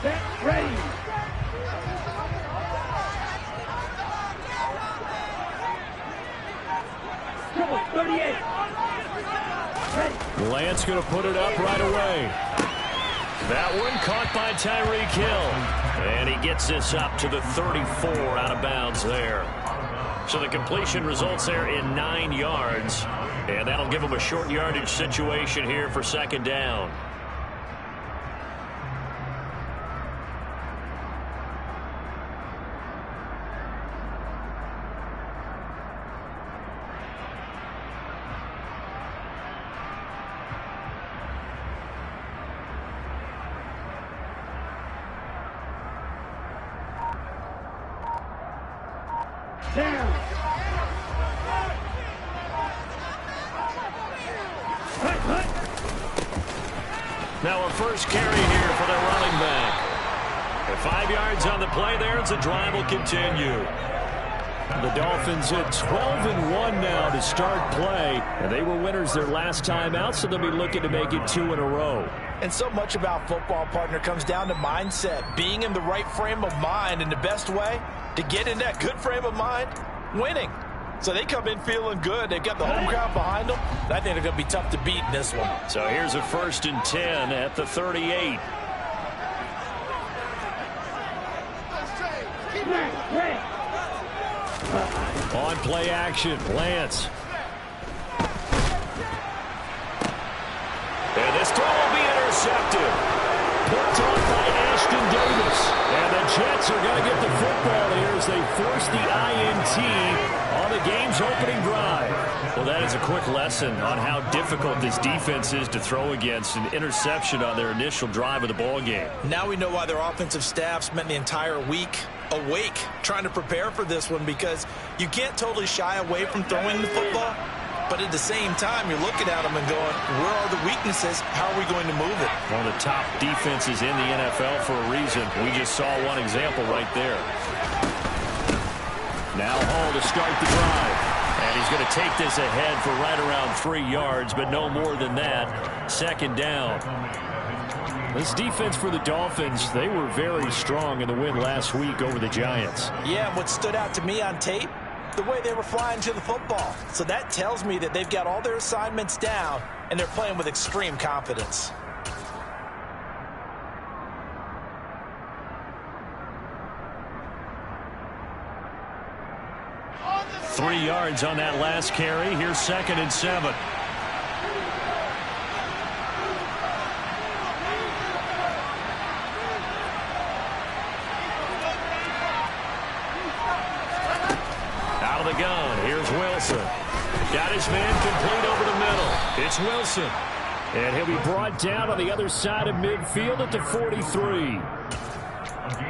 Set, ready. Triple 38. Ready. Lance going to put it up right away. That one caught by Tyreek Hill. And he gets this up to the 34 out of bounds there. So the completion results there in 9 yards. And that'll give him a short yardage situation here for second down. Down. Now a first carry here for the running back. And 5 yards on the play there as the drive will continue. The Dolphins at 12-1 now to start play. And they were winners their last time out, so they'll be looking to make it 2 in a row. And so much about football, partner, comes down to mindset. Being in the right frame of mind, and the best way to get in that good frame of mind, winning. So they come in feeling good. They've got the home crowd behind them. I think they're going to be tough to beat in this one. So here's a 1st and 10 at the 38. On play action, Lance. And this throw will be intercepted. Picked off by Ashton Davis. And the Jets are going to get the football here as they force the INT on the game's opening drive. Well, that is a quick lesson on how difficult this defense is to throw against. An interception on their initial drive of the ball game. Now we know why their offensive staff spent the entire week awake trying to prepare for this one, because you can't totally shy away from throwing the football. But at the same time, you're looking at them and going, where are the weaknesses? How are we going to move it? One of the top defenses in the NFL for a reason. We just saw one example right there. Now Hall to start the drive. And he's going to take this ahead for right around 3 yards, but no more than that. Second down. This defense for the Dolphins, they were very strong in the win last week over the Giants. Yeah, and what stood out to me on tape, the way they were flying to the football. So that tells me that they've got all their assignments down, and they're playing with extreme confidence. Three yards on that last carry. Here's 2nd and 7. Out of the gun. Here's Wilson. Got his man complete over the middle. It's Wilson. And he'll be brought down on the other side of midfield at the 43.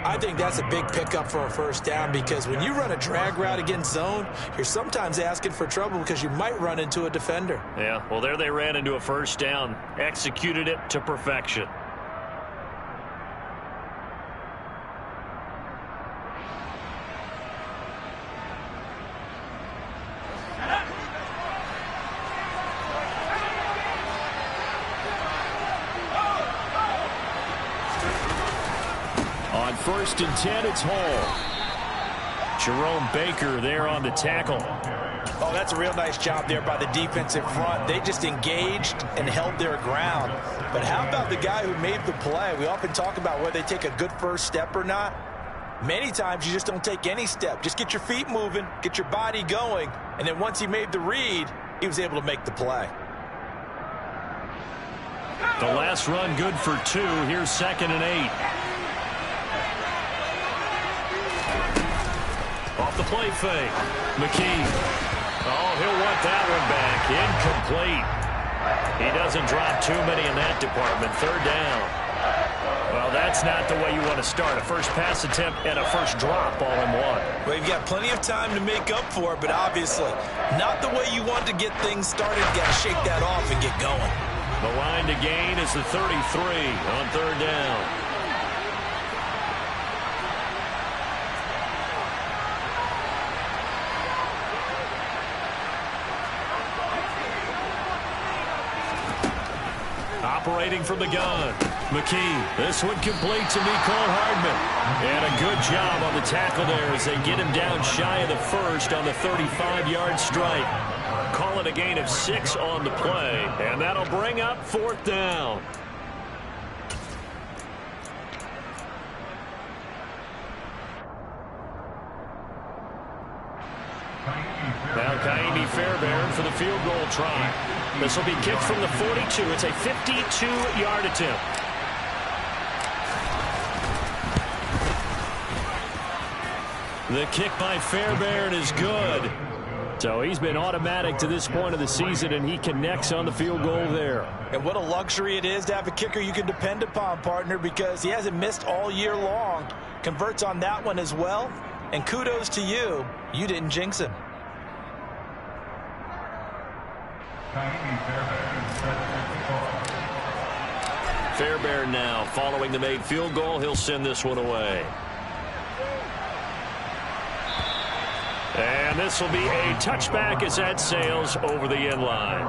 I think that's a big pickup for a first down, because when you run a drag route against zone, you're sometimes asking for trouble because you might run into a defender. Yeah, well, there they ran into a first down. Executed it to perfection. On 1st and 10, it's Hall. Jerome Baker there on the tackle. Oh, that's a real nice job there by the defensive front. They just engaged and held their ground. But how about the guy who made the play? We often talk about whether they take a good first step or not. Many times you just don't take any step. Just get your feet moving, get your body going, and then once he made the read, he was able to make the play. The last run good for 2. Here's 2nd and 8. Off the play fake. McKee. Oh, he'll want that one back. Incomplete. He doesn't drop too many in that department. 3rd down. Well, that's not the way you want to start. A first pass attempt and a first drop all in one. Well, you've got plenty of time to make up for it, but obviously not the way you want to get things started. You've got to shake that off and get going. The line to gain is the 33 on 3rd down. Operating from the gun. McKee, this one complete to Nicole Hardman. And a good job on the tackle there as they get him down shy of the first on the 35-yard strike. Call it a gain of 6 on the play, and that'll bring up 4th down. Now Kaimi Fairbairn for the field goal try. This will be kicked from the 42. It's a 52-yard attempt. The kick by Fairbairn is good. So he's been automatic to this point of the season, and he connects on the field goal there. And what a luxury it is to have a kicker you can depend upon, partner, because he hasn't missed all year long. Converts on that one as well. And kudos to you. You didn't jinx him. Fairbairn now following the made field goal. He'll send this one away. And this will be a touchback as that sails over the end line.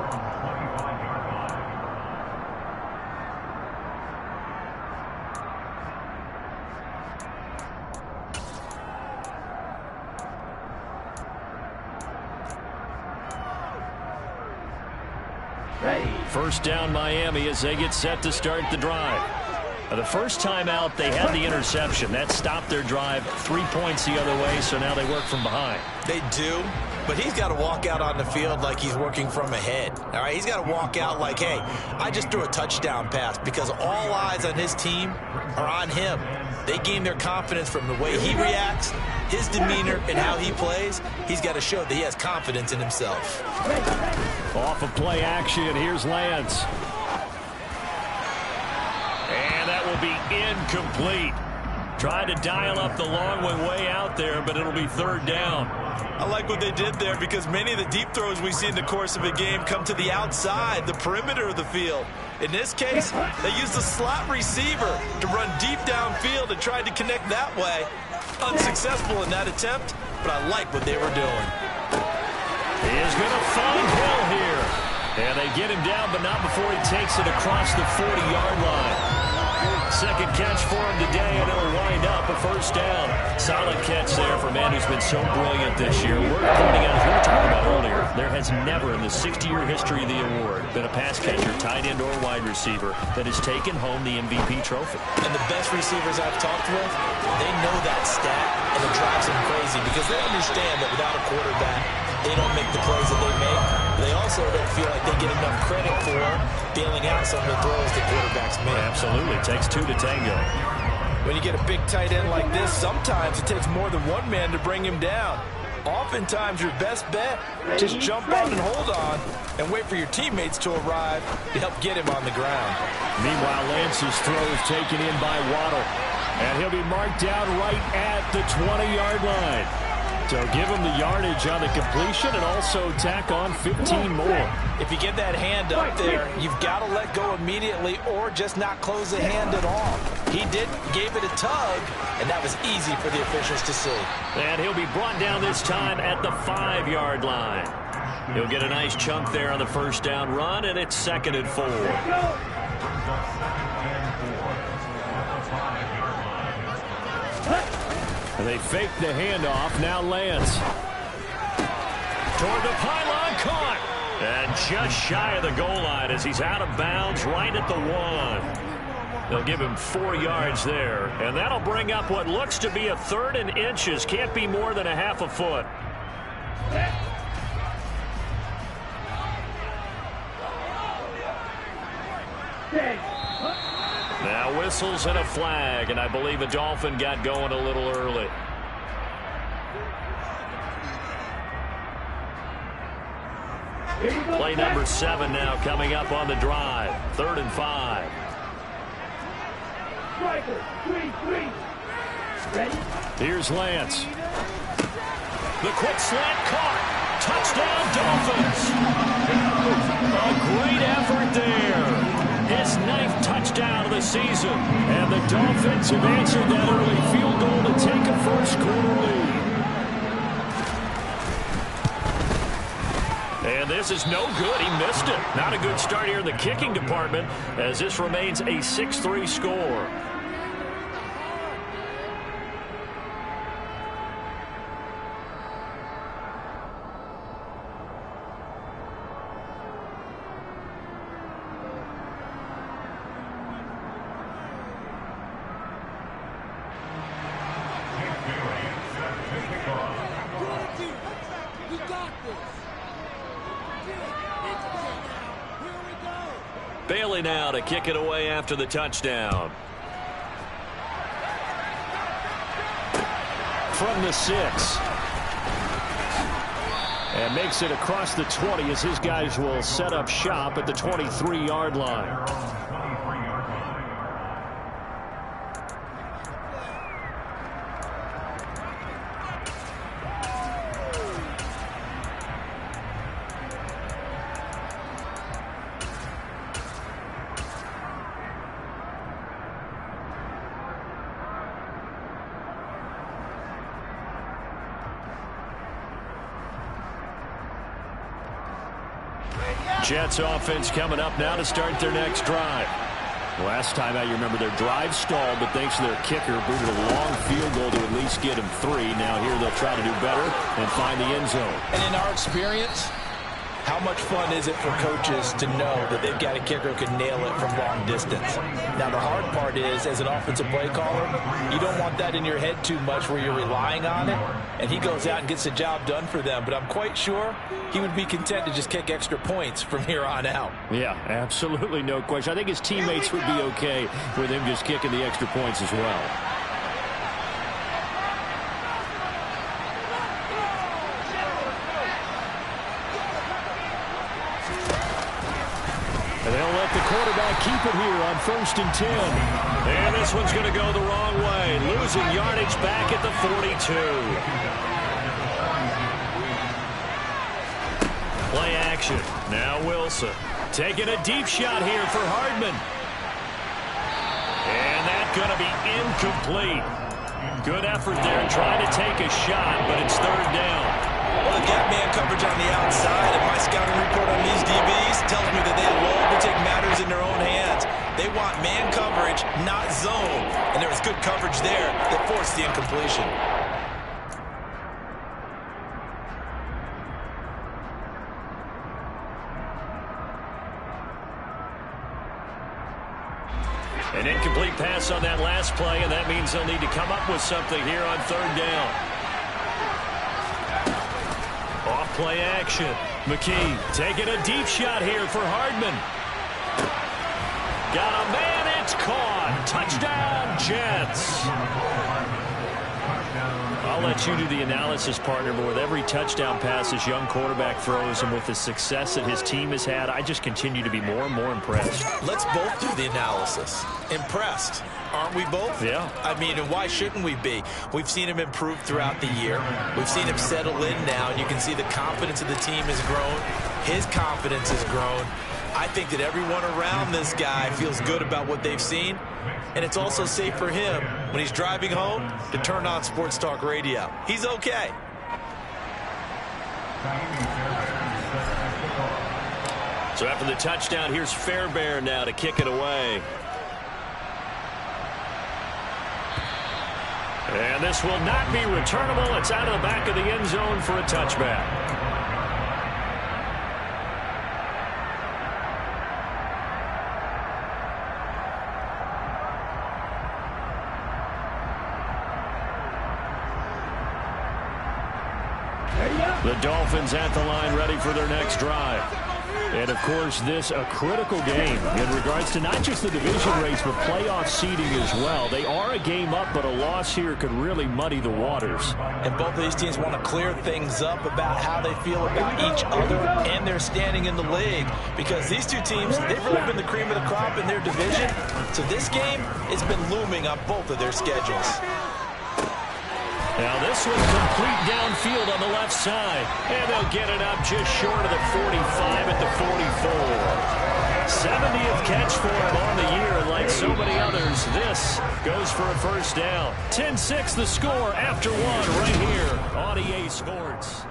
First down Miami as they get set to start the drive. The first time out, they had the interception. That stopped their drive 3 points the other way, so now they work from behind. They do, but he's got to walk out on the field like he's working from ahead. All right, he's got to walk out like, hey, I just threw a touchdown pass, because all eyes on his team are on him. They gain their confidence from the way he reacts, his demeanor, and how he plays. He's got to show that he has confidence in himself. Off of play action, here's Lance. And that will be incomplete. Tried to dial up the long way out there, but it'll be 3rd down. I like what they did there, because many of the deep throws we see in the course of a game come to the outside, the perimeter of the field. In this case, they used a slot receiver to run deep downfield and tried to connect that way. Unsuccessful in that attempt, but I like what they were doing. He is going to find Hill here. And they get him down, but not before he takes it across the 40-yard line. Second catch for him today, and it'll wind up a 1st down. Solid catch there for a man who's been so brilliant this year. We're pointing out, as we were talking about earlier, there has never in the 60-year history of the award been a pass catcher, tight end, or wide receiver that has taken home the MVP trophy. And the best receivers I've talked with, they know that stat, and it drives them crazy, because they understand that without a quarterback, they don't make the plays that they make. They also don't feel like they get enough credit for bailing out some of the throws that quarterbacks make. Absolutely. It takes 2 to tango. When you get a big tight end like this, sometimes it takes more than one man to bring him down. Oftentimes, your best bet, just jump on and hold on and wait for your teammates to arrive to help get him on the ground. Meanwhile, Lance's throw is taken in by Waddle. And he'll be marked down right at the 20-yard line. So give him the yardage on the completion and also tack on 15 more. If you get that hand up there, you've got to let go immediately or just not close the hand at all. He didn't, gave it a tug, and that was easy for the officials to see. And he'll be brought down this time at the 5-yard line. He'll get a nice chunk there on the 1st down run, and it's 2nd and 4. And they fake the handoff. Now Lance. Toward the pylon, caught. And just shy of the goal line as he's out of bounds right at the 1. They'll give him 4 yards there. And that'll bring up what looks to be a 3rd and inches. Can't be more than a half a foot. Now whistles and a flag, and I believe a Dolphin got going a little early. Play number 7 now coming up on the drive. 3rd and 5. Here's Lance. The quick slant caught. Touchdown Dolphins. A great effort there. His 9th touchdown of the season. And the Dolphins have answered that early field goal to take a first quarter lead. And this is no good. He missed it. Not a good start here in the kicking department as this remains a 6-3 score. Bailey now to kick it away after the touchdown. From the 6. And makes it across the 20 as his guys will set up shop at the 23-yard line. Jets offense coming up now to start their next drive. Last time out, you remember their drive stalled, but thanks to their kicker, booted a long field goal to at least get him 3. Now here they'll try to do better and find the end zone. And in our experience, how much fun is it for coaches to know that they've got a kicker who can nail it from long distance? Now, the hard part is, as an offensive play caller, you don't want that in your head too much where you're relying on it, and he goes out and gets the job done for them. But I'm quite sure he would be content to just kick extra points from here on out. Yeah, absolutely no question. I think his teammates would be okay with him just kicking the extra points as well. And they'll let the quarterback keep it here on 1st and 10. And this one's going to go the wrong way. Losing yardage back at the 42. Play action. Now Wilson. Taking a deep shot here for Hardman. And that's going to be incomplete. Good effort there trying to take a shot, but it's 3rd down. Well, the gap man coverage on the outside, and my scouting report on these DBs tells me that they love to take matters in their own hands. They want man coverage, not zone. And there was good coverage there that forced the incompletion. An incomplete pass on that last play, and that means they'll need to come up with something here on 3rd down. Off play action. McKee taking a deep shot here for Hardman. Got a man, it's caught. Touchdown, Jets. I'll let you do the analysis, partner, but with every touchdown pass this young quarterback throws and with the success that his team has had, I just continue to be more and more impressed. Let's both do the analysis. Impressed. Aren't we both? Yeah. I mean, and why shouldn't we be? We've seen him improve throughout the year. We've seen him settle in now, and you can see the confidence of the team has grown. His confidence has grown. I think that everyone around this guy feels good about what they've seen, and it's also safe for him when he's driving home to turn on Sports Talk Radio. He's okay. So after the touchdown, here's Fairbairn now to kick it away. And this will not be returnable. It's out of the back of the end zone for a touchback. The Dolphins at the line ready for their next drive. And, of course, this a critical game in regards to not just the division race, but playoff seeding as well. They are a game up, but a loss here could really muddy the waters. And both of these teams want to clear things up about how they feel about each other and their standing in the league. Because these two teams, they've really been the cream of the crop in their division. So this game has been looming on both of their schedules. Now this one complete downfield on the left side. And they'll get it up just short of the 45 at the 44. 70th catch for him on the year. And like so many others, this goes for a first down. 10-6 the score after one right here on EA Sports.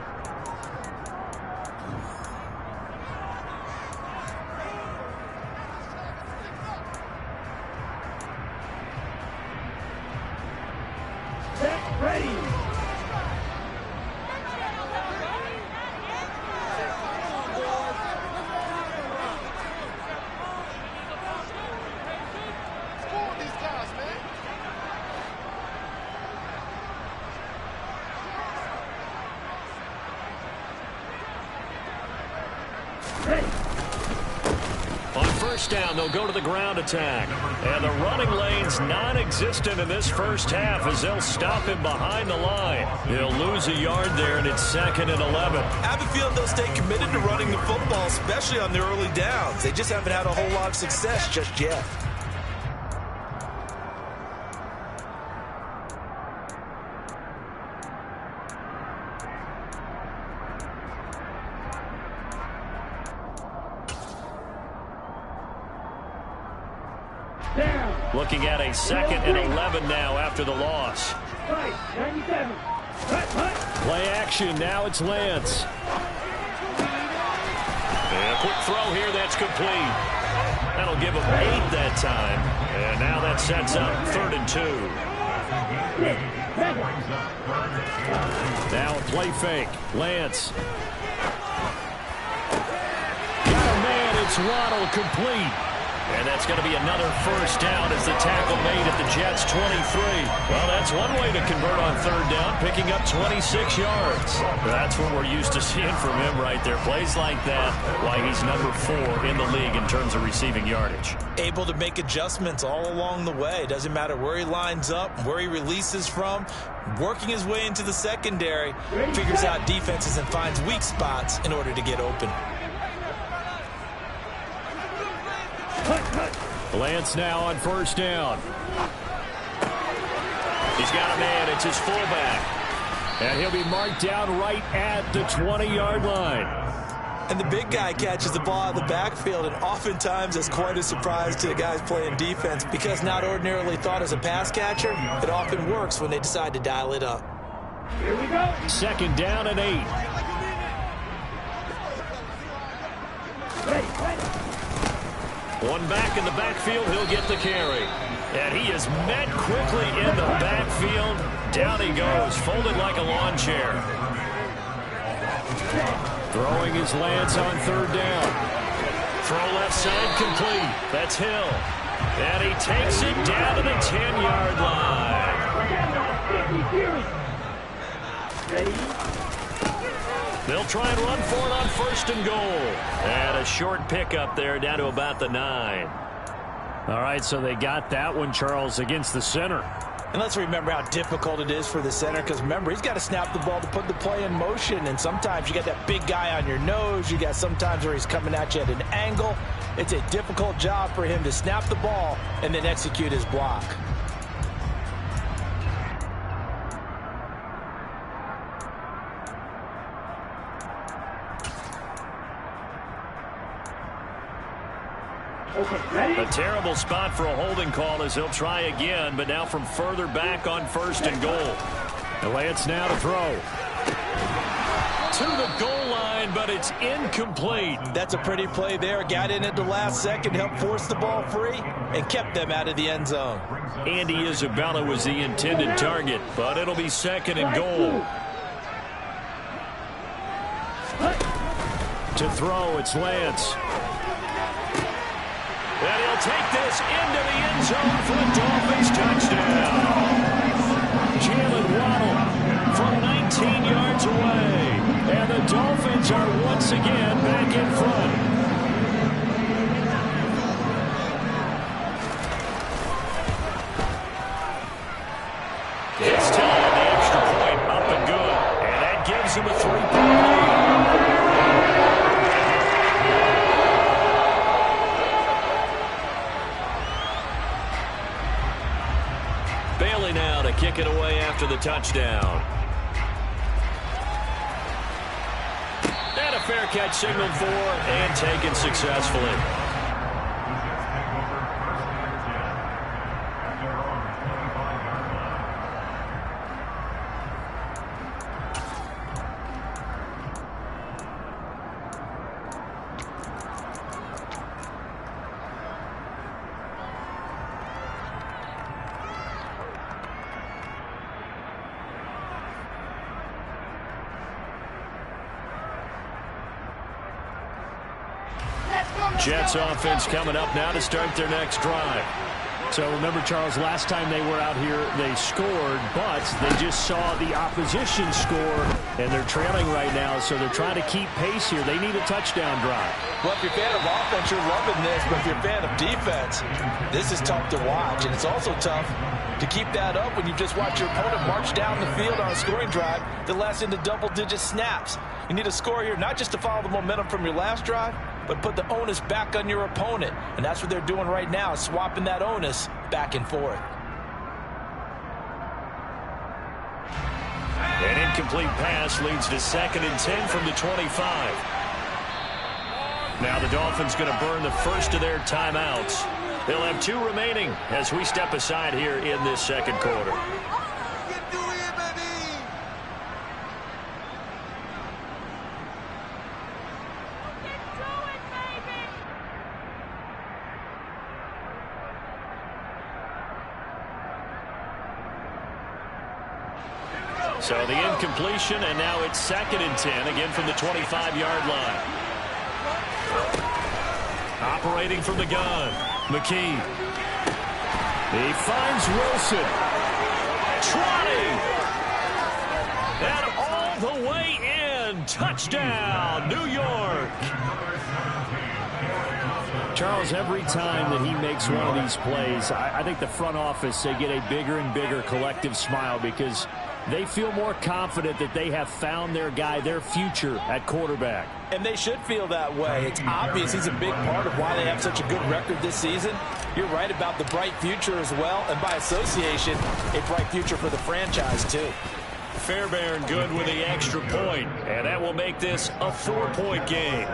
Ready. On first down, they'll go to the ground attack. And the running lane's non-existent in this first half as they'll stop him behind the line. He'll lose a yard there, and it's 2nd and 11. I have a feeling they'll stay committed to running the football, especially on the early downs. They just haven't had a whole lot of success just yet. Down. Looking at a 2nd and 11 now after the loss. Right. 97. Cut. Play action. Now it's Lance. And a quick throw here. That's complete. That'll give him 8 that time. And now that sets up 3rd and 2. Now a play fake. Lance. Got a man. It's Waddle, complete. And that's going to be another first down as the tackle made at the Jets' 23. Well, that's one way to convert on 3rd down, picking up 26 yards. That's what we're used to seeing from him right there. Plays like that, why he's number 4 in the league in terms of receiving yardage. Able to make adjustments all along the way. Doesn't matter where he lines up, where he releases from. Working his way into the secondary, figures out defenses and finds weak spots in order to get open. Lance now on first down. He's got a man. It's his fullback. And he'll be marked down right at the 20-yard line. And the big guy catches the ball out of the backfield, and oftentimes it's quite a surprise to the guys playing defense because not ordinarily thought as a pass catcher, it often works when they decide to dial it up. Here we go. 2nd down and 8. Ready. One back in the backfield, he'll get the carry. And he is met quickly in the backfield. Down he goes, folded like a lawn chair. Throwing his Lance on 3rd down. Throw left side complete. That's Hill. And he takes it down to the 10-yard line. Ready. They'll try and run for it on 1st and goal. And a short pickup there down to about the 9. All right, so they got that one, Charles, against the center. And let's remember how difficult it is for the center because, remember, he's got to snap the ball to put the play in motion. And sometimes you got that big guy on your nose. You got sometimes where he's coming at you at an angle. It's a difficult job for him to snap the ball and then execute his block. A terrible spot for a holding call as he'll try again, but now from further back on 1st and goal. And Lance now to throw. To the goal line, but it's incomplete. That's a pretty play there. Got in at the last second, helped force the ball free, and kept them out of the end zone. Andy Isabella was the intended target, but it'll be 2nd and goal. To throw, it's Lance. And he'll take this into the end zone for the Dolphins touchdown. Jalen Waddle from 19 yards away. And the Dolphins are once again back in front. This time the extra point up and good. And that gives him a 3-point lead. Now to kick it away after the touchdown. And a fair catch signaled for and taken successfully. Jets offense coming up now to start their next drive. So remember, Charles, last time they were out here, they scored, but they just saw the opposition score, and they're trailing right now, so they're trying to keep pace here. They need a touchdown drive. Well, if you're a fan of offense, you're loving this, but if you're a fan of defense, this is tough to watch, and it's also tough to keep that up when you just watch your opponent march down the field on a scoring drive that lasts into double-digit snaps. You need a score here, not just to follow the momentum from your last drive, but put the onus back on your opponent. And that's what they're doing right now, swapping that onus back and forth. An incomplete pass leads to 2nd and 10 from the 25. Now the Dolphins going to burn the first of their timeouts. They'll have 2 remaining as we step aside here in this second quarter. So the incompletion, and now it's 2nd and 10, again from the 25-yard line. Operating from the gun, McKee. He finds Wilson. Trotting. And all the way in. Touchdown, New York. Charles, every time that he makes one of these plays, I think the front office, they get a bigger and bigger collective smile because they feel more confident that they have found their guy, their future at quarterback. And they should feel that way. It's obvious he's a big part of why they have such a good record this season. You're right about the bright future as well, and by association, a bright future for the franchise too. Fairbairn good with the extra point, and that will make this a 4-point game.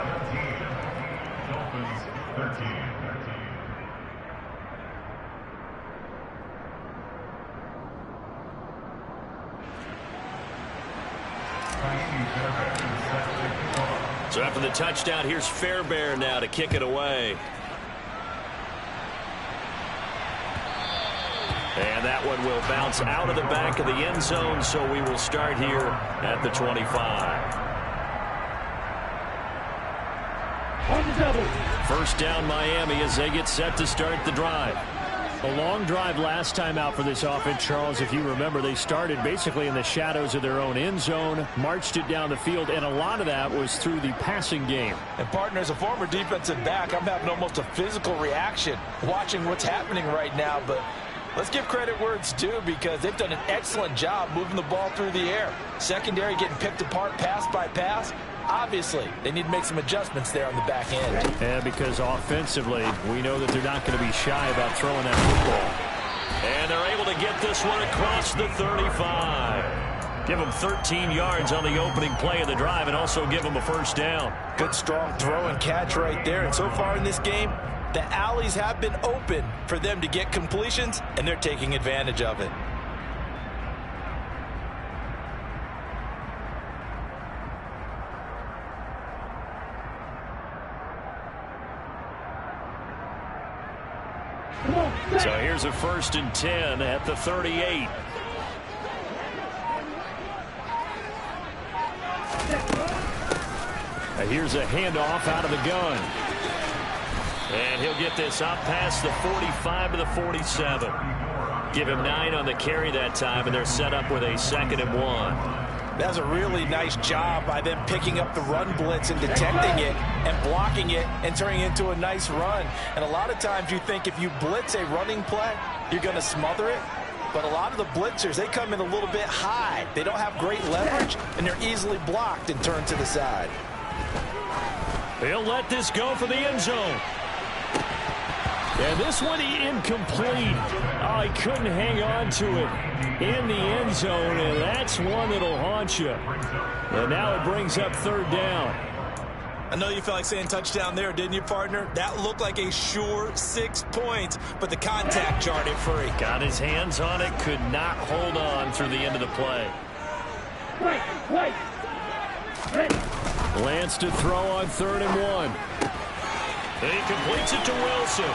So after the touchdown, here's Fairbairn now to kick it away. And that one will bounce out of the back of the end zone, so we will start here at the 25. On the double. First down Miami as they get set to start the drive. A long drive last time out for this offense, Charles. If you remember, they started basically in the shadows of their own end zone, marched it down the field, and a lot of that was through the passing game. And, partner, as a former defensive back, I'm having almost a physical reaction watching what's happening right now. But let's give credit where it's due because they've done an excellent job moving the ball through the air. Secondary getting picked apart pass by pass. Obviously, they need to make some adjustments there on the back end. And because offensively, we know that they're not going to be shy about throwing that football. And they're able to get this one across the 35. Give them 13 yards on the opening play of the drive and also give them a first down. Good, strong throw and catch right there. And so far in this game, the alleys have been open for them to get completions, and they're taking advantage of it. So here's a 1st and 10 at the 38. Here's a handoff out of the gun. And he'll get this up past the 45 to the 47. Give him 9 on the carry that time, and they're set up with a 2nd and 1. That's a really nice job by them picking up the run blitz and detecting it and blocking it and turning it into a nice run. And a lot of times you think if you blitz a running play, you're going to smother it. But a lot of the blitzers, they come in a little bit high. They don't have great leverage, and they're easily blocked and turned to the side. He'll let this go for the end zone. And this one incomplete. Oh, he couldn't hang on to it in the end zone, and that's one that'll haunt you. And now it brings up 3rd down. I know you felt like saying touchdown there, didn't you, partner? That looked like a sure 6 points, but the contact jarred it free. Got his hands on it, could not hold on through the end of the play. Wait. Ready. Lance to throw on 3rd and 1. He completes it to Wilson.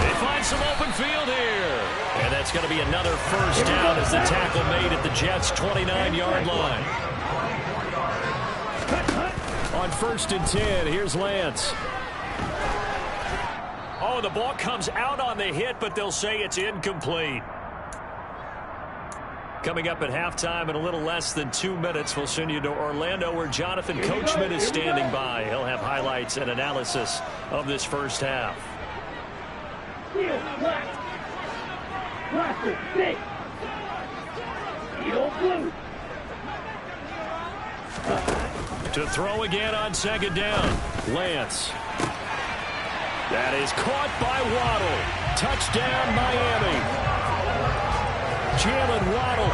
They find some open field here. And that's going to be another first down as the tackle made at the Jets' 29-yard line. On 1st and 10, here's Lance. Oh, the ball comes out on the hit, but they'll say it's incomplete. Coming up at halftime in a little less than 2 minutes, we'll send you to Orlando where Jonathan Coachman is standing by. He'll have highlights and analysis of this first half. To throw again on second down. Lance. That is caught by Waddle. Touchdown, Miami. Jalen Waddle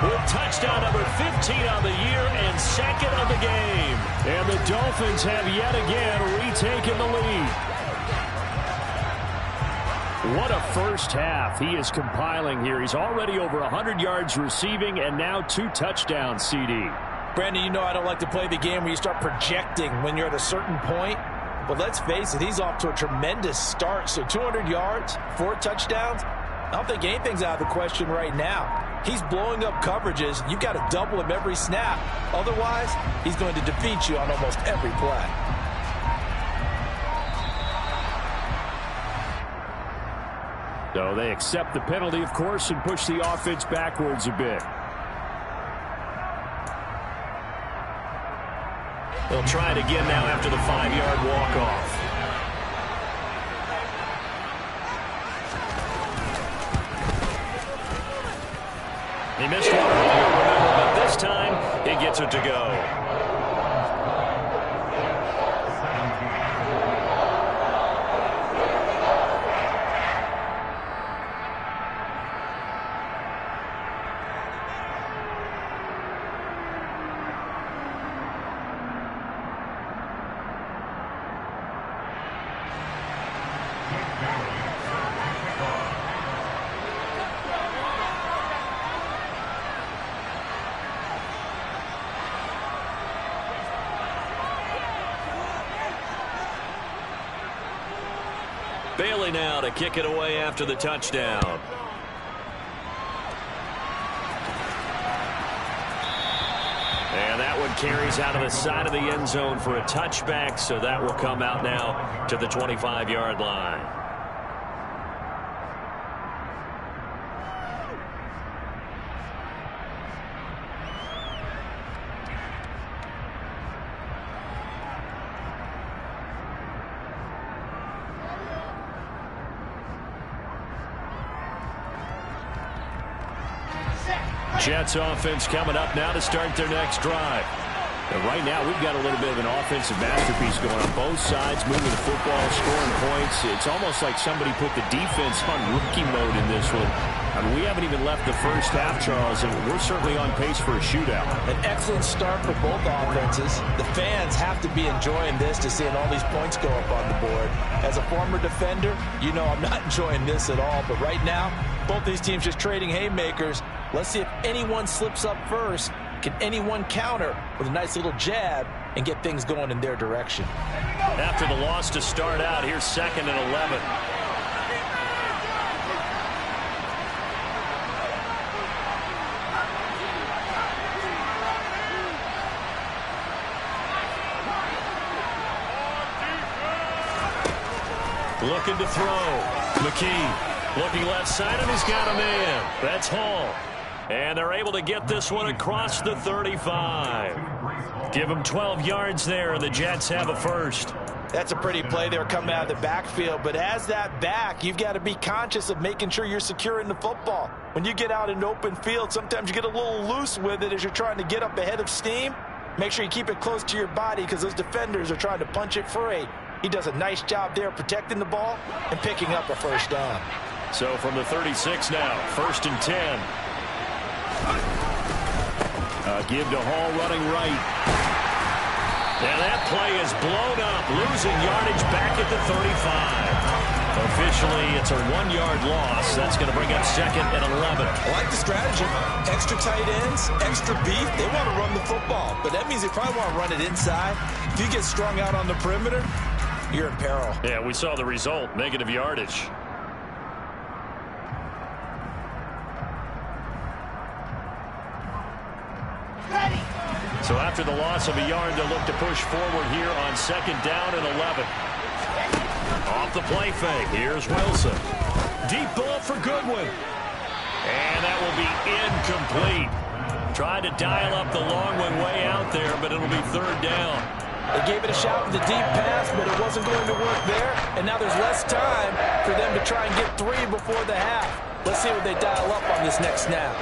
with touchdown number 15 on the year and second of the game. And the Dolphins have yet again retaken the lead. What a first half he is compiling here. He's already over 100 yards receiving and now 2 touchdowns, CD. Brandon, you know I don't like to play the game where you start projecting when you're at a certain point. But let's face it, he's off to a tremendous start. So 200 yards, 4 touchdowns. I don't think anything's out of the question right now. He's blowing up coverages. You've got to double him every snap. Otherwise, he's going to defeat you on almost every play. So they accept the penalty, of course, and push the offense backwards a bit. They'll try it again now after the 5-yard walk-off. He missed one earlier, remember, but this time he gets it to go. Bailey now to kick it away after the touchdown. And that one carries out of the side of the end zone for a touchback, so that will come out now to the 25-yard line. Jets offense coming up now to start their next drive. And right now we've got a little bit of an offensive masterpiece going on both sides, moving the football, scoring points. It's almost like somebody put the defense on rookie mode in this one. I mean, we haven't even left the first half, Charles, and we're certainly on pace for a shootout. An excellent start for both offenses. The fans have to be enjoying this to seeing all these points go up on the board. As a former defender, you know I'm not enjoying this at all. But right now, both these teams just trading haymakers. Let's see if anyone slips up first. Can anyone counter with a nice little jab and get things going in their direction? After the loss to start out, here's 2nd and 11. Looking to throw. McKee looking left side, and he's got a man. That's Hall. And they're able to get this one across the 35. Give them 12 yards there, and the Jets have a first. That's a pretty play there coming out of the backfield. But as that back, you've got to be conscious of making sure you're securing the football. When you get out in open field, sometimes you get a little loose with it as you're trying to get up ahead of steam. Make sure you keep it close to your body because those defenders are trying to punch it free. He does a nice job there protecting the ball and picking up a first down. So from the 36 now, 1st and 10. Give to Hall running right. And that play is blown up, losing yardage back at the 35. Officially, it's a 1-yard loss. That's going to bring up 2nd and 11. I like the strategy. Extra tight ends, extra beef. They want to run the football, but that means they probably want to run it inside. If you get strung out on the perimeter, you're in peril. Yeah, we saw the result, negative yardage. So after the loss of a yard, they'll look to push forward here on 2nd down and 11. Off the play fake, here's Wilson. Deep ball for Goodwin. And that will be incomplete. Tried to dial up the long one way out there, but it'll be third down. They gave it a shot with the deep pass, but it wasn't going to work there. And now there's less time for them to try and get 3 before the half. Let's see what they dial up on this next snap.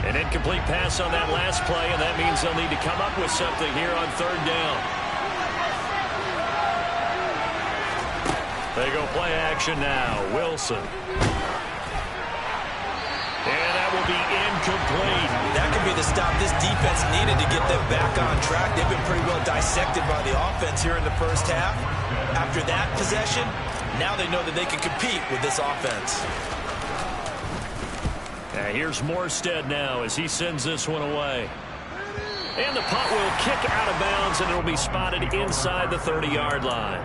An incomplete pass on that last play, and that means they'll need to come up with something here on third down. They go play action now. Wilson. And that will be incomplete. That could be the stop this defense needed to get them back on track. They've been pretty well dissected by the offense here in the first half. After that possession, now they know that they can compete with this offense. Here's Morstead now as he sends this one away. And the punt will kick out of bounds, and it'll be spotted inside the 30-yard line.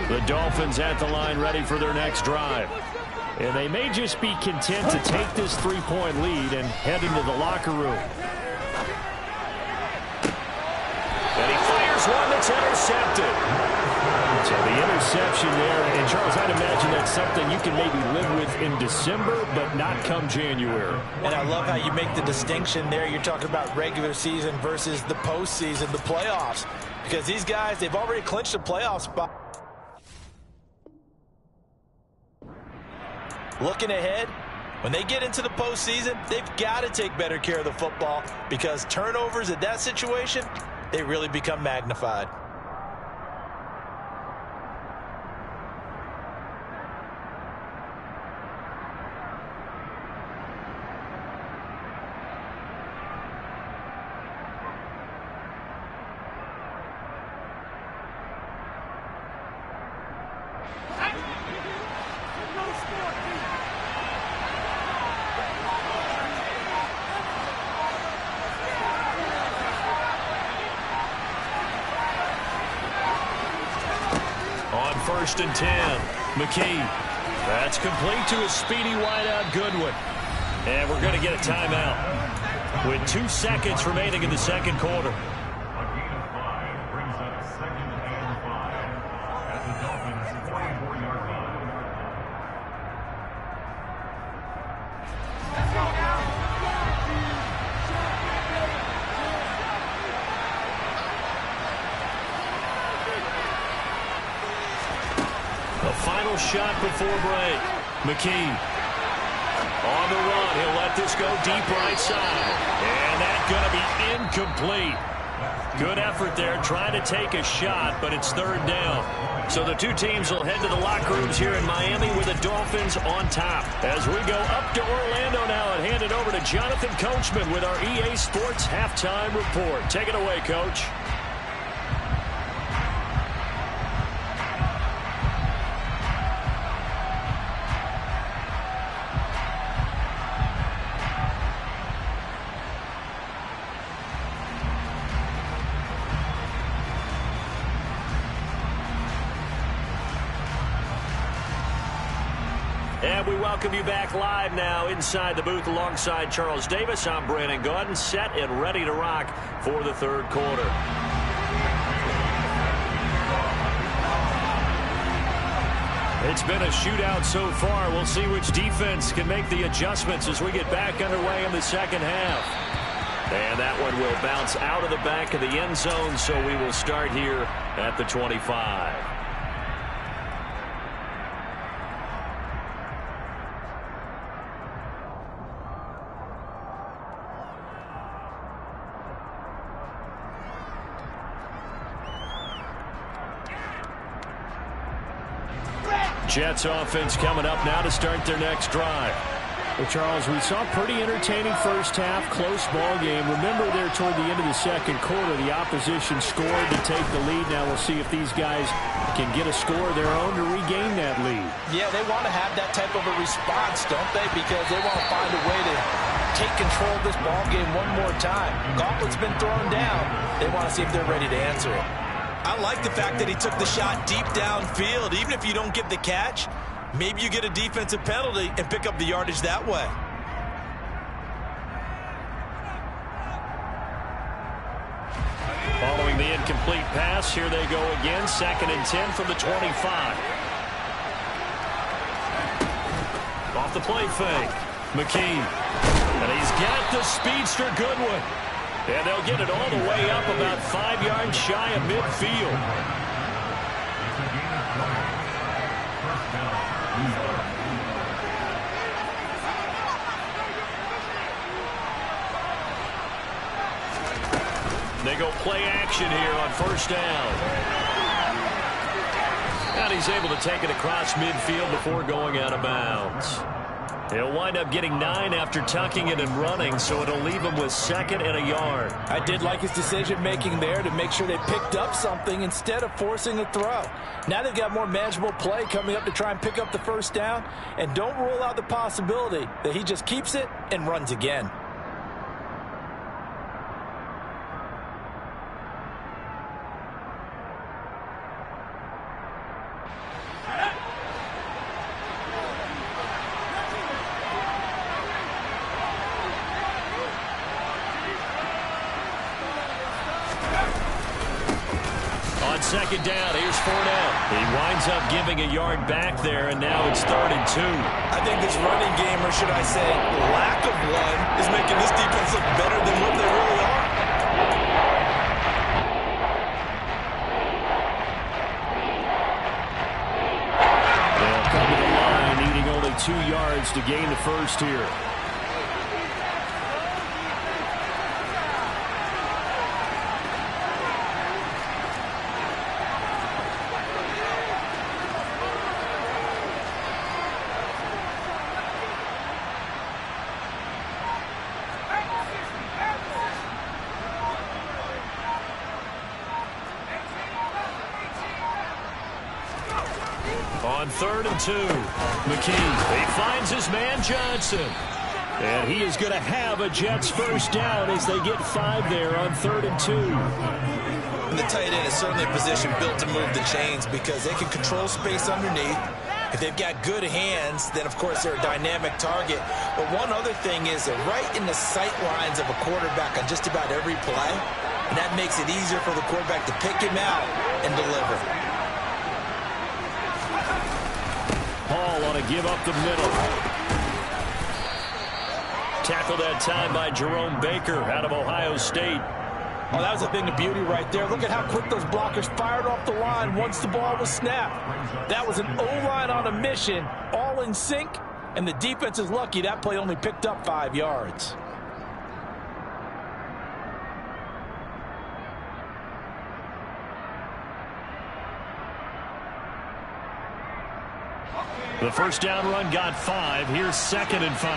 The Dolphins at the line ready for their next drive. And they may just be content to take this 3-point lead and head into the locker room. And he fires one that's intercepted. So the interception there, and Charles, I'd imagine that's something you can maybe live with in December, but not come January. And I love how you make the distinction there. You're talking about regular season versus the postseason, the playoffs. Because these guys, they've already clinched a playoff spot. Looking ahead, when they get into the postseason, they've got to take better care of the football because turnovers in that situation, they really become magnified. First and 10. McKee. That's complete to his speedy wideout Goodwin. And we're going to get a timeout with 2 seconds remaining in the second quarter. Final shot before break. McKee on the run. He'll let this go deep right side. And that's going to be incomplete. Good effort there trying to take a shot, but it's third down. So the two teams will head to the locker rooms here in Miami with the Dolphins on top. As we go up to Orlando now and hand it over to Jonathan Coachman with our EA Sports Halftime Report. Take it away, Coach. And we welcome you back live now inside the booth alongside Charles Davis. I'm Brandon Gaudin, set and ready to rock for the third quarter. It's been a shootout so far. We'll see which defense can make the adjustments as we get back underway in the second half. And that one will bounce out of the back of the end zone, so we will start here at the 25. Jets offense coming up now to start their next drive. Well, Charles, we saw a pretty entertaining first half, close ball game. Remember there toward the end of the second quarter, the opposition scored to take the lead. Now we'll see if these guys can get a score of their own to regain that lead. Yeah, they want to have that type of a response, don't they? Because they want to find a way to take control of this ball game one more time. Gauntlet's been thrown down. They want to see if they're ready to answer it. I like the fact that he took the shot deep downfield. Even if you don't get the catch, maybe you get a defensive penalty and pick up the yardage that way. Following the incomplete pass, here they go again. 2nd and 10 from the 25. Off the play fake. McKee. And he's got the speedster Goodwin. And they'll get it all the way up about 5 yards shy of midfield. They go play action here on 1st down. And he's able to take it across midfield before going out of bounds. He'll wind up getting 9 after tucking it and running, so it'll leave him with 2nd and a yard. I did like his decision-making there to make sure they picked up something instead of forcing a throw. Now they've got more manageable play coming up to try and pick up the 1st down, and don't rule out the possibility that he just keeps it and runs again. On 2nd down, here's Fournette. He winds up giving a yard back there, and now it's 3rd and 2. I think this running game, or should I say lack of one, is making this defense look better than what they really are. They'll come to the line, needing only 2 yards to gain the 1st here. On 3rd and 2, McKee. He finds his man Johnson. And he is going to have a Jets 1st down as they get 5 there on 3rd and 2. And the tight end is certainly a position built to move the chains because they can control space underneath. If they've got good hands, then, of course, they're a dynamic target. But one other thing is they're right in the sight lines of a quarterback on just about every play. And that makes it easier for the quarterback to pick him out and deliver. Hall on a give up the middle. Tackled that time by Jerome Baker out of Ohio State. Oh, that was a thing of beauty right there. Look at how quick those blockers fired off the line once the ball was snapped. That was an O-line on a mission, all in sync, and the defense is lucky that play only picked up 5 yards. The 1st down run got 5. Here's 2nd and 5.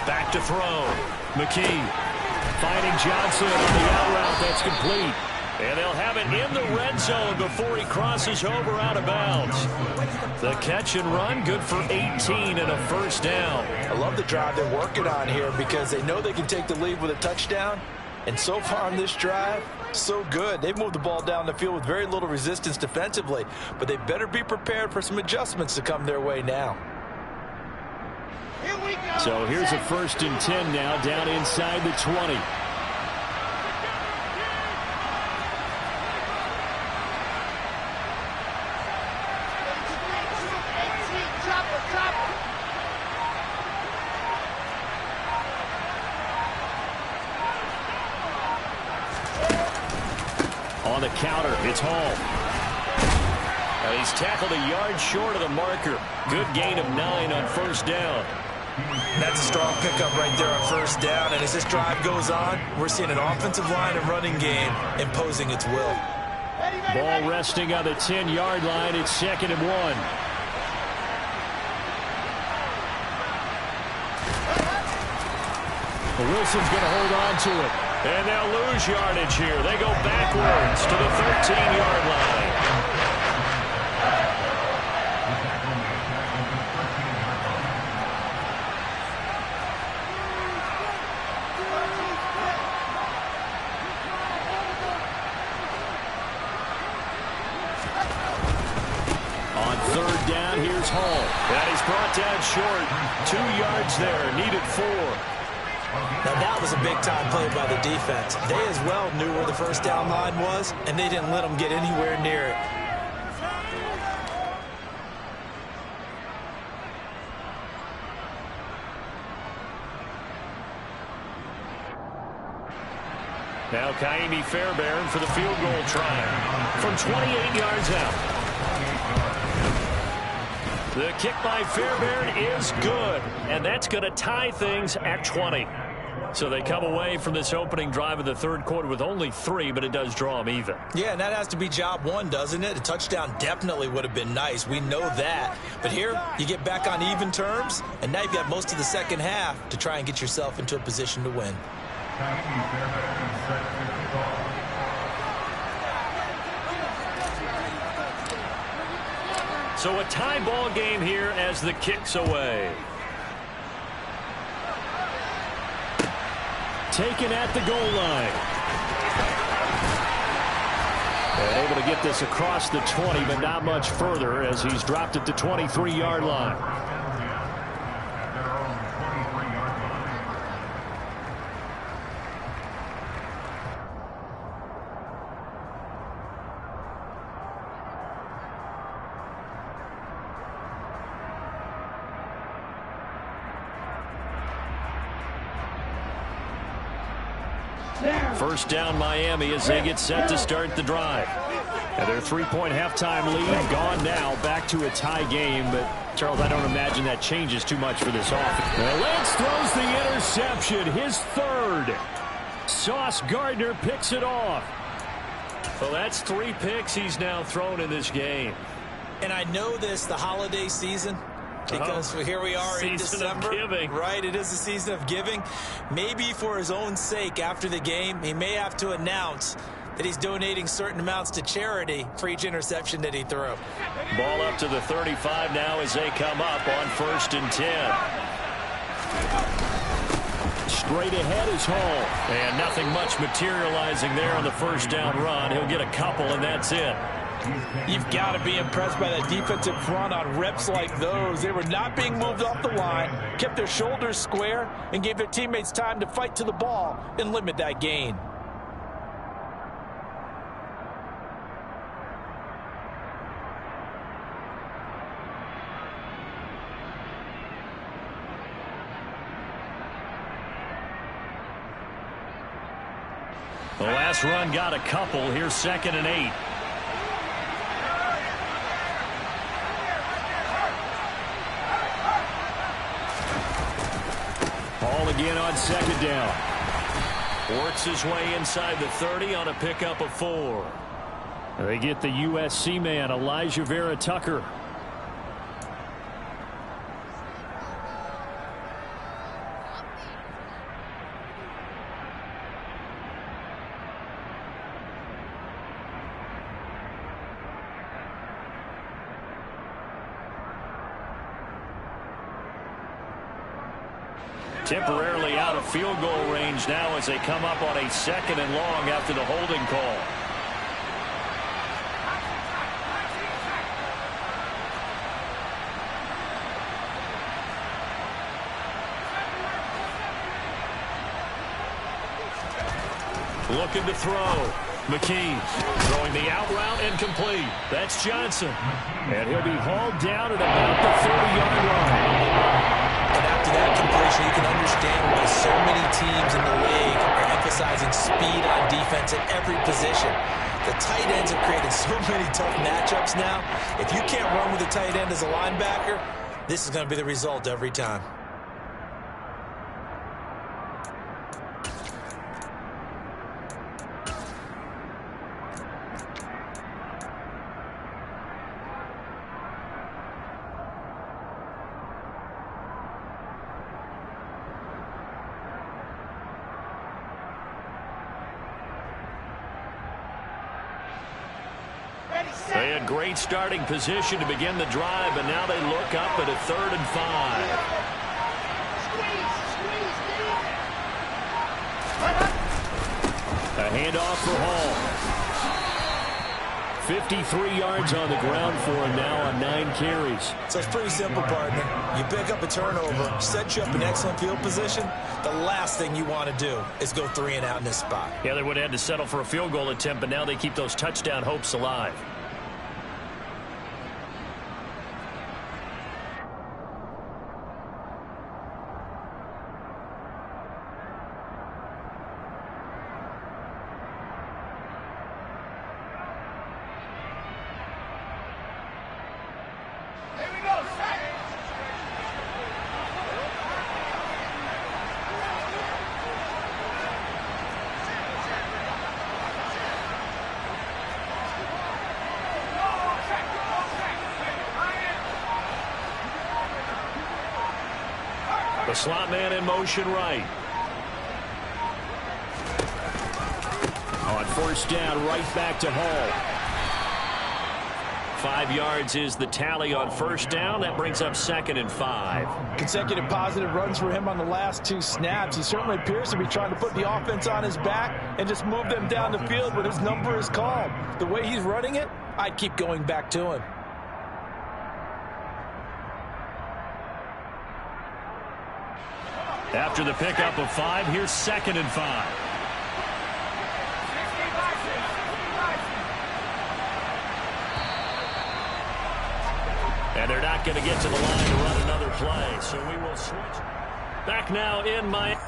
Back to throw. McKee finding Johnson on the out route. That's complete. And they'll have it in the red zone before he crosses over out of bounds. The catch and run, good for 18 and a 1st down. I love the drive they're working on here because they know they can take the lead with a touchdown. And so far on this drive, so good. They've moved the ball down the field with very little resistance defensively. But they better be prepared for some adjustments to come their way now. So here's a 1st and 10 now, down inside the 20. On the counter, it's Hall. And he's tackled a yard short of the marker. Good gain of 9 on 1st down. That's a strong pickup right there on 1st down. And as this drive goes on, we're seeing an offensive line and running game imposing its will. Ball resting on the 10-yard line. It's 2nd and 1. Wilson's going to hold on to it. And they'll lose yardage here. They go backwards to the 13-yard line. On third down, here's Hall. And he's brought down short. 2 yards there, needed 4. Now that was a big-time play by the defense. They as well knew where the first down line was, and they didn't let them get anywhere near it. Now Kaimi Fairbairn for the field goal try from 28 yards out. The kick by Fairbairn is good, and that's going to tie things at 20. So they come away from this opening drive of the third quarter with only 3, but it does draw them even. Yeah, and that has to be job one, doesn't it? A touchdown definitely would have been nice. We know that. But here, you get back on even terms, and now you've got most of the second half to try and get yourself into a position to win. So a tie ball game here as the kick's away. Taken at the goal line. And able to get this across the 20, but not much further as he's dropped at the 23-yard line. First down Miami as they get set to start the drive. And their 3-point halftime lead gone now, back to a tie game. But, Charles, I don't imagine that changes too much for this offense. Well, Lance throws the interception, his third. Sauce Gardner picks it off. Well, that's 3 picks he's now thrown in this game. And I know this, the holiday season, because here we are in December. Season of giving. Right, it is the season of giving. Maybe for his own sake after the game, he may have to announce that he's donating certain amounts to charity for each interception that he threw. Ball up to the 35 now as they come up on 1st and 10. Straight ahead is Hall. And nothing much materializing there on the first down run. He'll get a couple, and that's it. You've got to be impressed by that defensive front on reps like those. They were not being moved off the line, kept their shoulders square, and gave their teammates time to fight to the ball and limit that gain. The last run got a couple. Here's 2nd and 8. Ball again on 2nd down. Works his way inside the 30 on a pickup of 4. They get the USC man, Elijah Vera Tucker. Temporarily out of field goal range now as they come up on a 2nd and long after the holding call. Looking to throw. McKee throwing the out route and complete. That's Johnson. And he'll be hauled down at about the 30-yard line. And after that completion, you can understand why so many teams in the league are emphasizing speed on defense at every position. The tight ends have created so many tough matchups now. If you can't run with a tight end as a linebacker, this is going to be the result every time. great starting position to begin the drive, and now they look up at a 3rd and 5. A handoff for Hall. 53 yards on the ground for him now on 9 carries. So it's pretty simple, partner. You pick up a turnover, set you up in excellent field position. The last thing you want to do is go 3 and out in this spot. Yeah, they would have had to settle for a field goal attempt, but now they keep those touchdown hopes alive. The slot man in motion right. On 1st down, right back to Hall. 5 yards is the tally on 1st down. That brings up 2nd and 5. Consecutive positive runs for him on the last 2 snaps. He certainly appears to be trying to put the offense on his back and just move them down the field when his number is called. The way he's running it, I'd keep going back to him. After the pickup of 5, here's 2nd and 5. And they're not going to get to the line to run another play, so we will switch. Back now in Miami.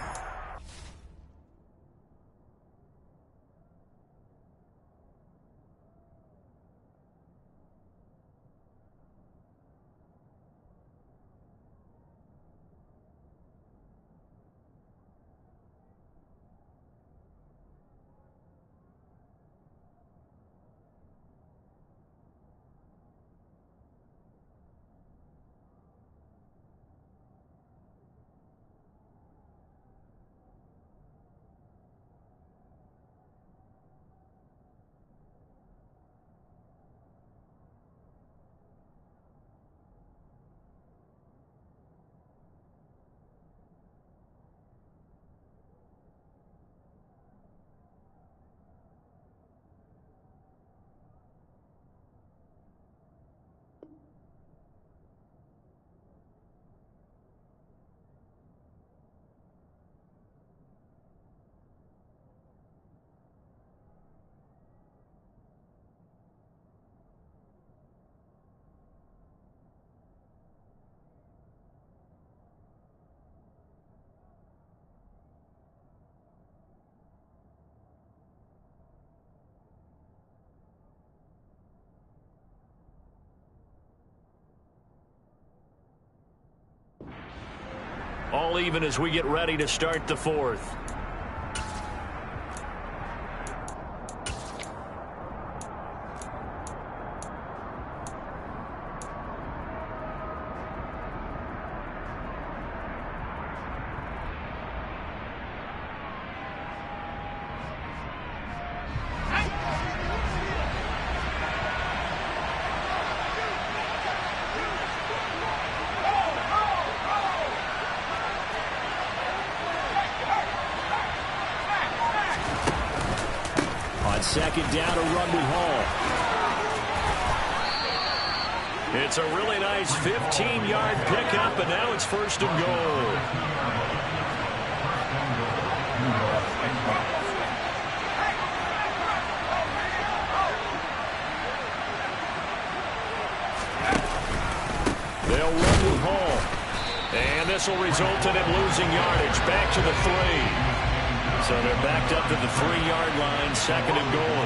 All even as we get ready to start the 4th. On 2nd down, a run with Hall. It's a really nice 15-yard pickup, and now it's 1st and goal. They'll run with Hall. And this will result in him losing yardage. Back to the 3. So they're backed up to the 3-yard line, 2nd and goal.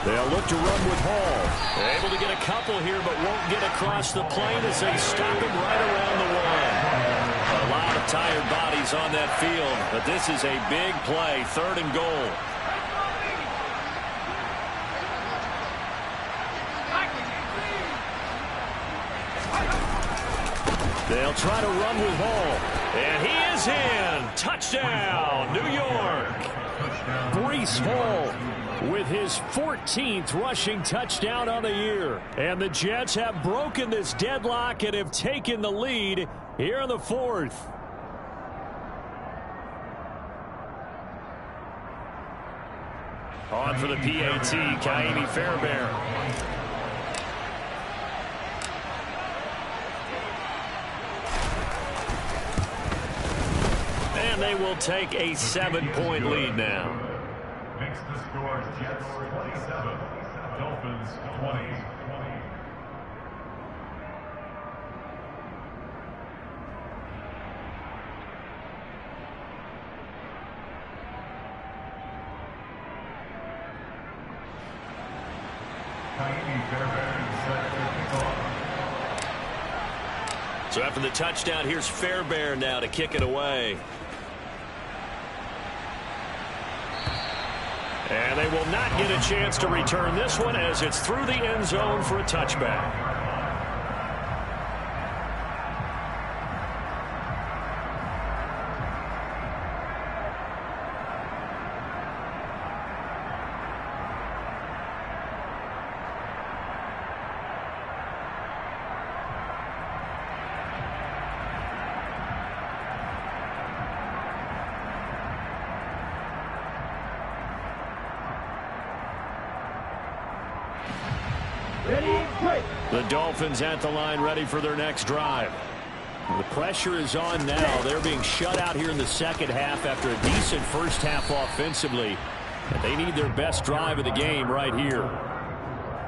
They'll look to run with Hall. They're able to get a couple here, but won't get across the plane as they stop him right around the 1. A lot of tired bodies on that field, but this is a big play, 3rd and goal. try to run with Hall. And he is in. Touchdown, New York. Breece Hall with his 14th rushing touchdown on the year. And the Jets have broken this deadlock and have taken the lead here in the fourth. On for the PAT, Kaimi Fairbairn. And they will take a 7-point lead now. Makes the score Jets 27, Dolphins 20. So after the touchdown, here's Fairbairn now to kick it away. And they will not get a chance to return this one as it's through the end zone for a touchback. The Dolphins at the line ready for their next drive. The pressure is on now. They're being shut out here in the second half after a decent first half offensively. And they need their best drive of the game right here.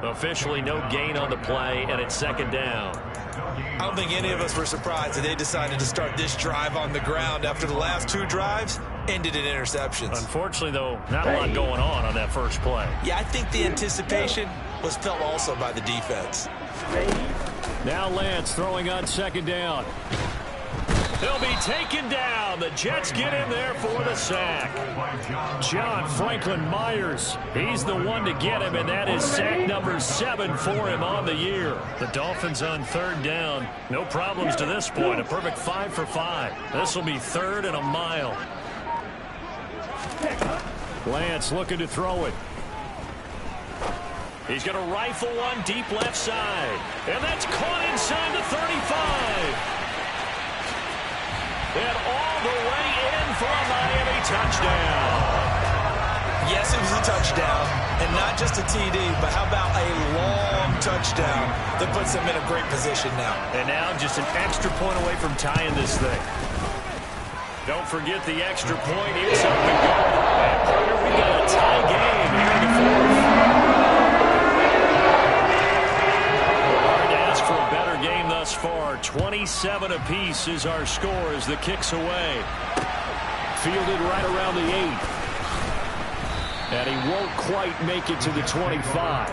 Officially no gain on the play, and it's second down. I don't think any of us were surprised that they decided to start this drive on the ground after the last two drives ended in interceptions. Unfortunately, though, not a lot going on that first play. Yeah, I think the anticipation was felt also by the defense. Now Lance throwing on second down. He'll be taken down. The Jets get in there for the sack. John Franklin Myers. He's the one to get him, and that is sack number 7 for him on the year. The Dolphins on third down. No problems to this point. A perfect 5 for 5. This will be third and a mile. Lance looking to throw it. He's going to rifle one deep left side. And that's caught inside the 35. And all the way in for a Miami touchdown. Yes, it was a touchdown. And not just a TD, but how about a long touchdown that puts them in a great position now. And now just an extra point away from tying this thing. Don't forget the extra point. It's up and going. And partner, we got a tie game here in the fourth. Hard to ask for a better game thus far. 27 apiece is our score as the kick's away. Fielded right around the 8. And he won't quite make it to the 25.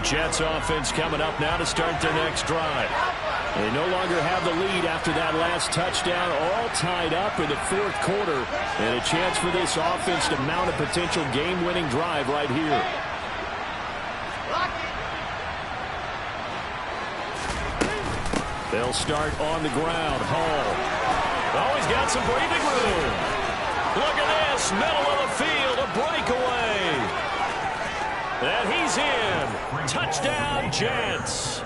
Jets offense coming up now to start their next drive. They no longer have the lead after that last touchdown, all tied up in the fourth quarter, and a chance for this offense to mount a potential game-winning drive right here. They'll start on the ground. Hall. Oh, he's got some breathing room. Look at this, middle of the field, a breakaway. And he's in. Touchdown, Jets.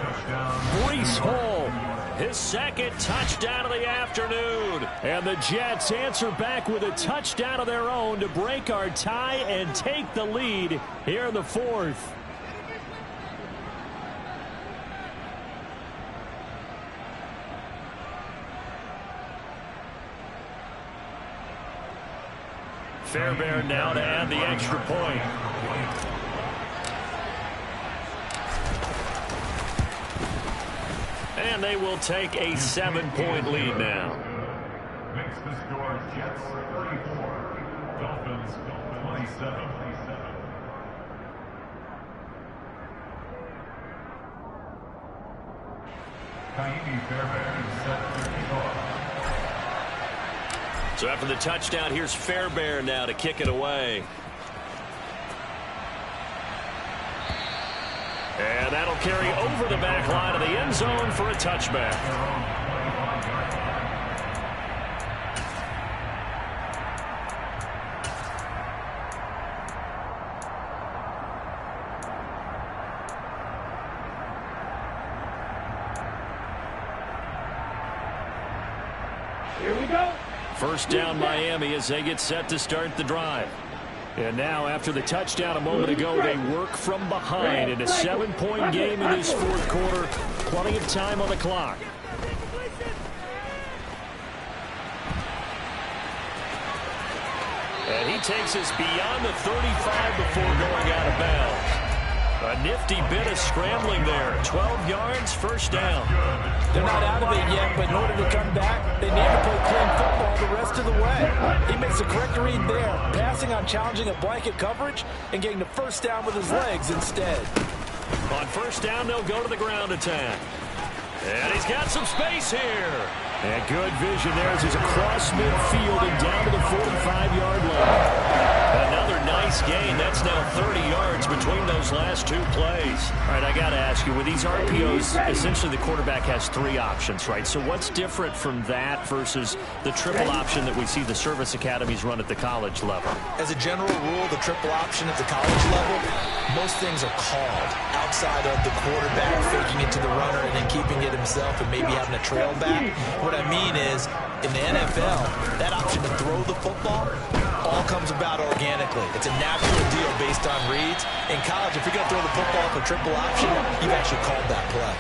Breece Hall, his second touchdown of the afternoon. And the Jets answer back with a touchdown of their own to break our tie and take the lead here in the fourth. Fairbairn now to add the extra point. And they will take a 7-point lead now. Makes the score Jets 34, Dolphins 27. So after the touchdown, here's Fairbairn now to kick it away. And that'll carry over the back line of the end zone for a touchback. Here we go. First down Miami as they get set to start the drive. And now after the touchdown a moment ago, they work from behind in a 7-point game in this fourth quarter. Plenty of time on the clock. And he takes us beyond the 35 before going out of bounds. A nifty bit of scrambling there. 12 yards, first down. They're not out of it yet, but in order to come back, they need to play clean football the rest of the way. He makes a correct read there, passing on challenging a blanket coverage and getting the first down with his legs instead. On first down, they'll go to the ground attack. And he's got some space here. And good vision there as he's across midfield and down to the 45-yard line. Another nice gain. That's now 30 yards between those last two plays. All right, I got to ask you, with these RPOs, essentially the quarterback has three options, right? So what's different from that versus the triple option that we see the service academies run at the college level? As a general rule, the triple option at the college level, most things are called outside of the quarterback faking it to the runner and then keeping it himself and maybe having a trail back. What I mean is, in the NFL, that option to throw the football all comes about organically. It's a natural deal based on reads. In college, if you're going to throw the football for triple option, you've actually called that play.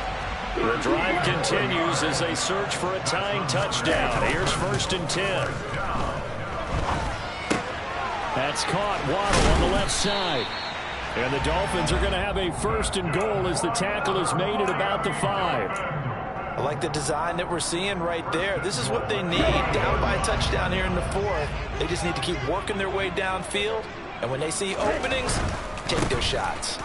The drive continues as they search for a tying touchdown. Here's first and 10. That's caught. Waddle on the left side. And the Dolphins are going to have a first and goal as the tackle is made at about the 5. I like the design that we're seeing right there. This is what they need. Down by a touchdown here in the fourth. They just need to keep working their way downfield. And when they see openings, take their shots.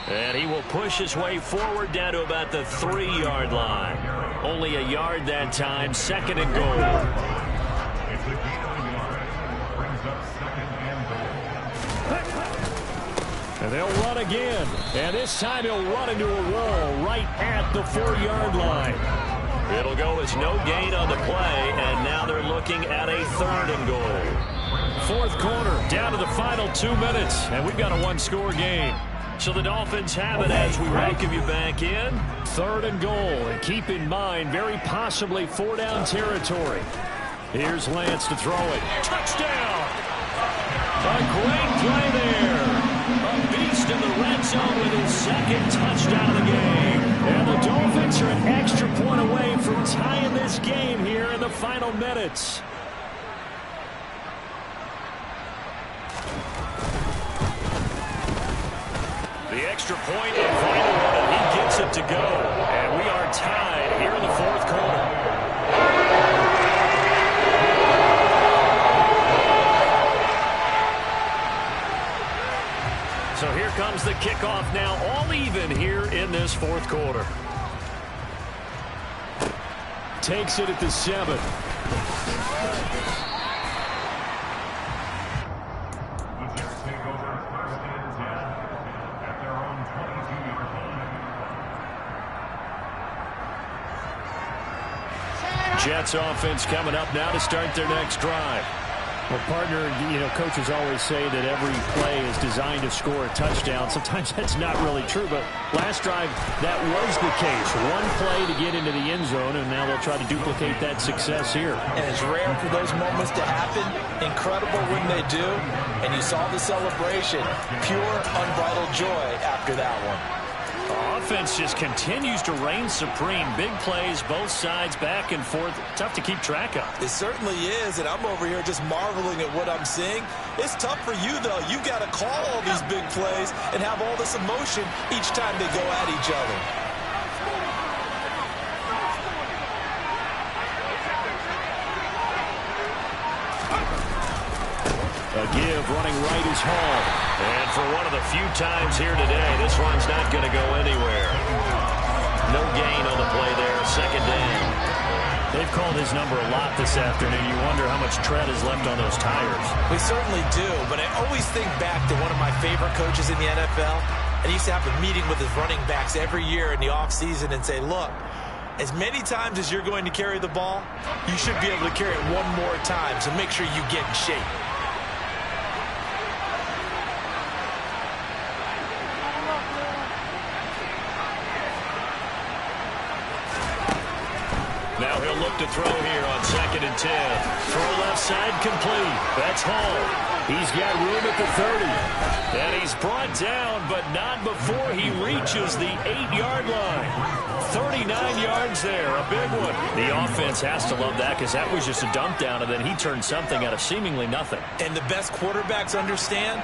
And he will push his way forward down to about the 3-yard line. Only a yard that time. Second and goal. It's a gain of a yard. Brings up second and goal. And they'll run again. And this time he'll run into a wall right at the 4-yard line. It'll go as no gain on the play, and now they're looking at a third and goal. Fourth quarter, down to the final 2 minutes, and we've got a one-score game. So the Dolphins have it as we welcome you back in. Third and goal, and keep in mind, very possibly 4-down territory. Here's Lance to throw it. Touchdown! A great play there. A beast in the red zone with his second touchdown of the game. And the Dolphins are an extra point away from tying this game here in the final minutes. The extra point and final one, and he gets it to go. And we are tied here in the fourth quarter. So here comes the kickoff now, all even here in this fourth quarter. Takes it at the 7. The Jets take over first and 10 at their own 22-yard line. Jets offense coming up now to start their next drive. Well, partner, you know, coaches always say that every play is designed to score a touchdown. Sometimes that's not really true, but last drive, that was the case. One play to get into the end zone, and now they'll try to duplicate that success here. And it's rare for those moments to happen. Incredible when they do. And you saw the celebration. Pure, unbridled joy after that one. Offense just continues to reign supreme. Big plays, both sides, back and forth. Tough to keep track of. It certainly is, and I'm over here just marveling at what I'm seeing. It's tough for you, though. You've got to call all these big plays and have all this emotion each time they go at each other. A give running right is Hall. And for one of the few times here today, this one's not going to go anywhere. No gain on the play there, second down. They've called his number a lot this afternoon. You wonder how much tread is left on those tires. We certainly do, but I always think back to one of my favorite coaches in the NFL. And he used to have a meeting with his running backs every year in the offseason and say, look, as many times as you're going to carry the ball, you should be able to carry it one more time, so make sure you get in shape. Now he'll look to throw here on 2nd and 10. Throw left side complete. That's Hall. He's got room at the 30. And he's brought down, but not before he reaches the 8-yard line. 39 yards there, a big one. The offense has to love that because that was just a dump down, and then he turned something out of seemingly nothing. And the best quarterbacks understand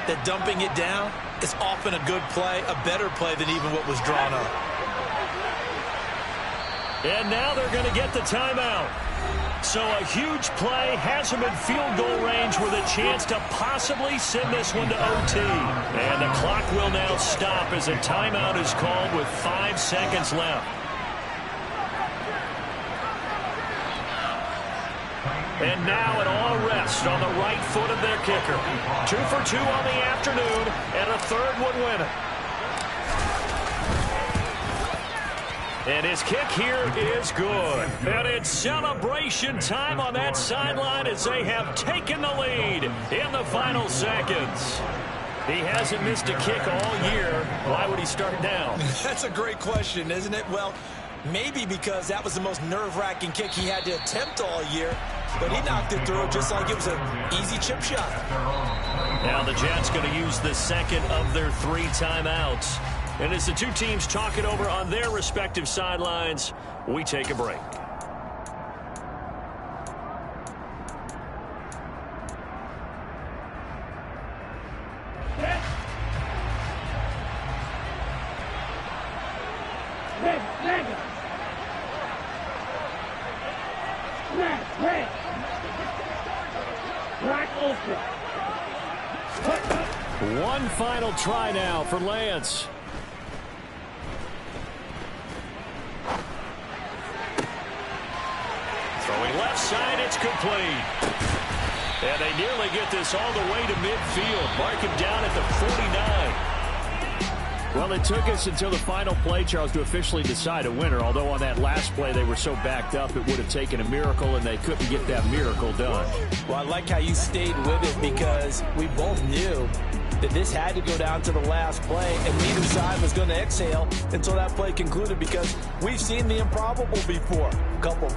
that dumping it down is often a good play, a better play than even what was drawn up. And now they're going to get the timeout. So a huge play has him in field goal range with a chance to possibly send this one to OT. And the clock will now stop as a timeout is called with 5 seconds left. And now it all rests on the right foot of their kicker. 2 for 2 on the afternoon, and a third would win it. And his kick here is good. And it's celebration time on that sideline as they have taken the lead in the final seconds. He hasn't missed a kick all year. Why would he start now? That's a great question, isn't it? Well, maybe because that was the most nerve-wracking kick he had to attempt all year. But he knocked it through just like it was an easy chip shot. Now the Jets going to use the second of their 3 timeouts. And as the two teams talk it over on their respective sidelines, we take a break. One final try now for Lance. Throwing left side, it's complete. And they nearly get this all the way to midfield. Mark him down at the 49. Well, it took us until the final play, Charles, to officially decide a winner. Although on that last play they were so backed up, it would have taken a miracle, and they couldn't get that miracle done. Well, I like how you stayed with it because we both knew that this had to go down to the last play, and neither side was going to exhale until that play concluded because we've seen the improbable before. A couple